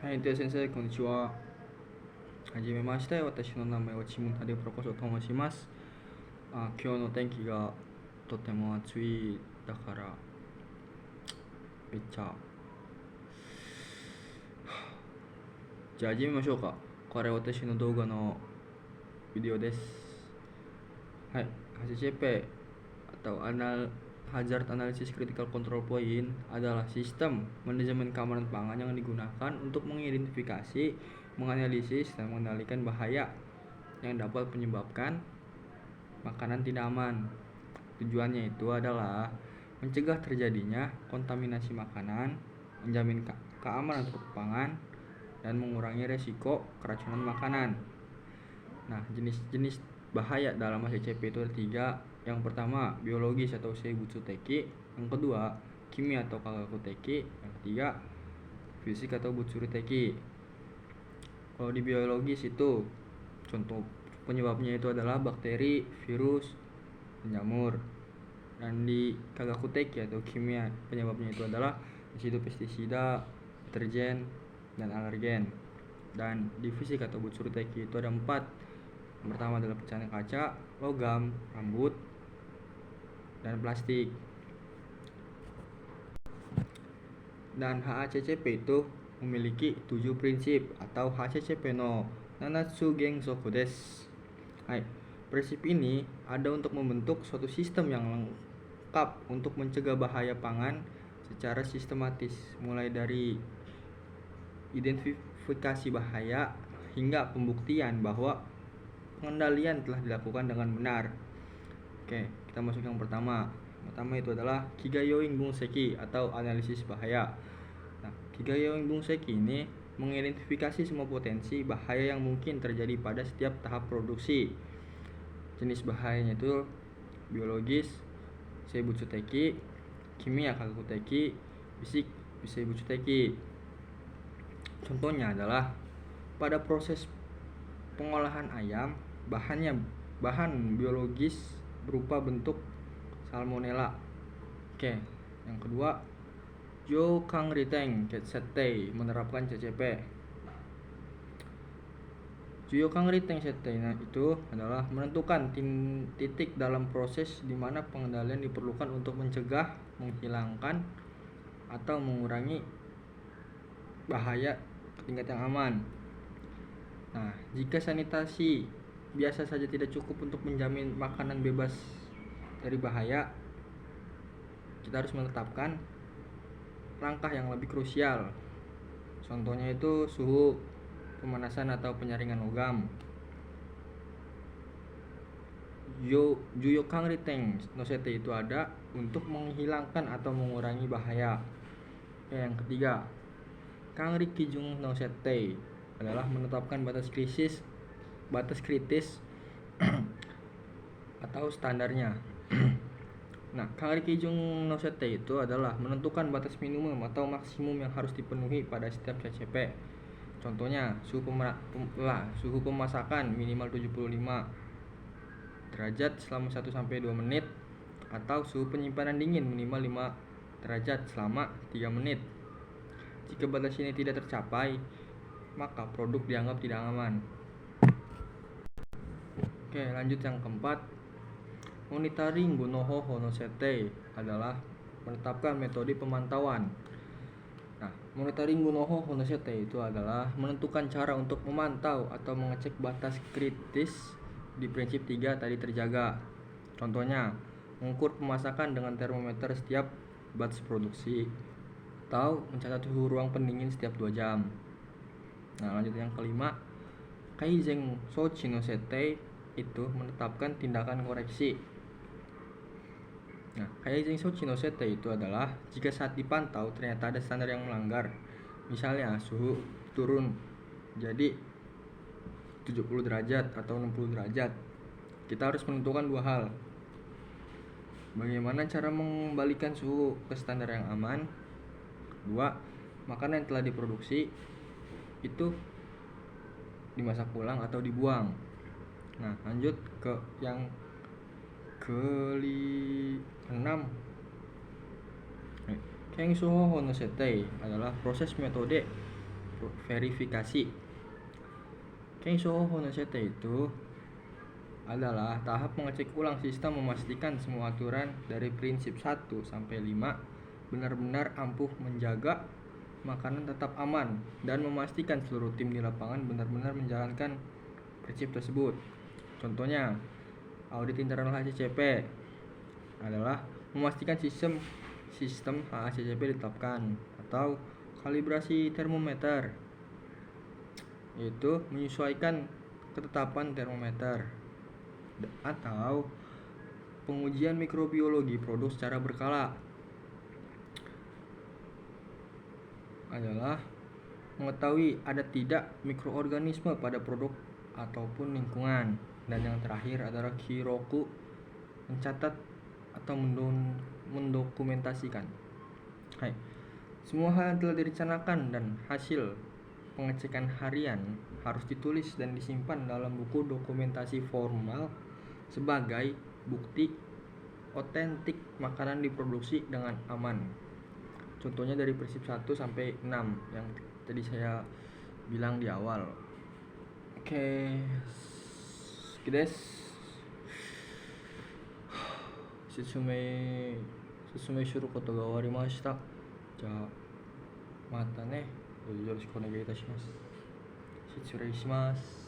はい、で先生、こんにちは。はじめまして、私の名前はチムタデプロコソと申します。今日の天気がとても暑いだからめっちゃじゃあ始めましょうか。これは私の動画のビデオです。はい、HCP atau Hazard Analysis Critical Control Point adalah sistem manajemen keamanan pangan yang digunakan untuk mengidentifikasi, menganalisis, dan mengendalikan bahaya yang dapat menyebabkan makanan tidak aman. Tujuannya itu adalah mencegah terjadinya kontaminasi makanan, menjamin keamanan produk pangan, dan mengurangi resiko keracunan makanan. Nah, jenis-jenis bahaya dalam HCP itu ada 3. Yang pertama, biologis atau Seibutsuteki. Yang kedua, kimia atau Kagakuteki. Yang ketiga, fisik atau Butsuriteki. Kalau di biologis itu contoh penyebabnya itu adalah bakteri, virus, dan jamur. Dan di Kagakuteki atau kimia, penyebabnya itu adalah residu pestisida, deterjen, dan alergen. Dan di fisik atau Butsuriteki itu ada 4. Yang pertama adalah pecahan kaca, logam, rambut, dan plastik. Dan HACCP itu memiliki 7 prinsip atau HACCP no Nanatsu Gengsoku desu. Hai, prinsip ini ada untuk membentuk suatu sistem yang lengkap untuk mencegah bahaya pangan secara sistematis, mulai dari identifikasi bahaya hingga pembuktian bahwa pengendalian telah dilakukan dengan benar. Oke, kita masuk yang pertama. Pertama itu adalah Kigayoing Bunseki atau analisis bahaya. Nah, Kigayoing Bunseki ini mengidentifikasi semua potensi bahaya yang mungkin terjadi pada setiap tahap produksi. Jenis bahayanya itu biologis, Seibutsuteki, kimia Kagakuteki, fisik Seibutsuteki. Contohnya adalah pada proses pengolahan ayam, bahan biologis berupa bentuk salmonella. Oke, yang kedua, Jo Kang Riteng Setei menerapkan CCP. Juyo Kang Riteng Setei itu adalah menentukan titik dalam proses di mana pengendalian diperlukan untuk mencegah, menghilangkan, atau mengurangi bahaya ke tingkat yang aman. Nah, jika sanitasi biasa saja tidak cukup untuk menjamin makanan bebas dari bahaya, kita harus menetapkan langkah yang lebih krusial. Contohnya itu suhu pemanasan atau penyaringan logam. Juyo Kang Riteng no Setei itu ada untuk menghilangkan atau mengurangi bahaya. Yang ketiga, Kang Rikijung no Setei adalah menetapkan batas kritis atau standarnya. Nah, Kang Rikijung no Setei itu adalah menentukan batas minimum atau maksimum yang harus dipenuhi pada setiap CCP. Contohnya, suhu pemasakan minimal 75 derajat selama 1-2 menit, atau suhu penyimpanan dingin minimal 5 derajat selama 3 menit. Jika batas ini tidak tercapai, maka produk dianggap tidak aman. Oke, lanjut yang keempat. Monitoring Gunoho Hono Setei adalah menetapkan metode pemantauan. Nah, monitoring Gunoho Hono Setei itu adalah menentukan cara untuk memantau atau mengecek batas kritis di prinsip 3 tadi terjaga. Contohnya, mengukur pemasakan dengan termometer setiap batch produksi, atau mencatat suhu ruang pendingin setiap 2 jam. Nah, lanjut yang kelima, Kaizen Sochi no Setei itu menetapkan tindakan koreksi. Nah, Kaizen Sochi no Setei itu adalah jika saat dipantau ternyata ada standar yang melanggar. Misalnya suhu turun jadi 70 derajat atau 60 derajat. Kita harus menentukan 2 hal. Bagaimana cara mengembalikan suhu ke standar yang aman? 2, makanan yang telah diproduksi itu dimasak ulang atau dibuang. Nah, lanjut ke yang ke-6. Keng Suho Hono Setei adalah proses metode verifikasi. Kensho Honosete itu adalah tahap mengecek ulang sistem, memastikan semua aturan dari prinsip 1 sampai 5 benar-benar ampuh menjaga makanan tetap aman dan memastikan seluruh tim di lapangan benar-benar menjalankan prinsip tersebut. Contohnya, audit internal HACCP adalah memastikan sistem HACCP ditetapkan, atau kalibrasi termometer yaitu menyesuaikan ketetapan termometer, atau pengujian mikrobiologi produk secara berkala adalah mengetahui ada tidak mikroorganisme pada produk ataupun lingkungan. Dan yang terakhir adalah Kiroku, mencatat atau mendokumentasikan. Hai, semua hal yang telah direncanakan dan hasil pengecekan harian harus ditulis dan disimpan dalam buku dokumentasi formal sebagai bukti otentik makanan diproduksi dengan aman. Contohnya dari prinsip 1 sampai 6 yang tadi saya bilang di awal. Oke. Kides. Susume shuru koto ga owarimashita. Ja, mata ne. Yoroshiku onegai itashimasu. Shitsurei shimasu.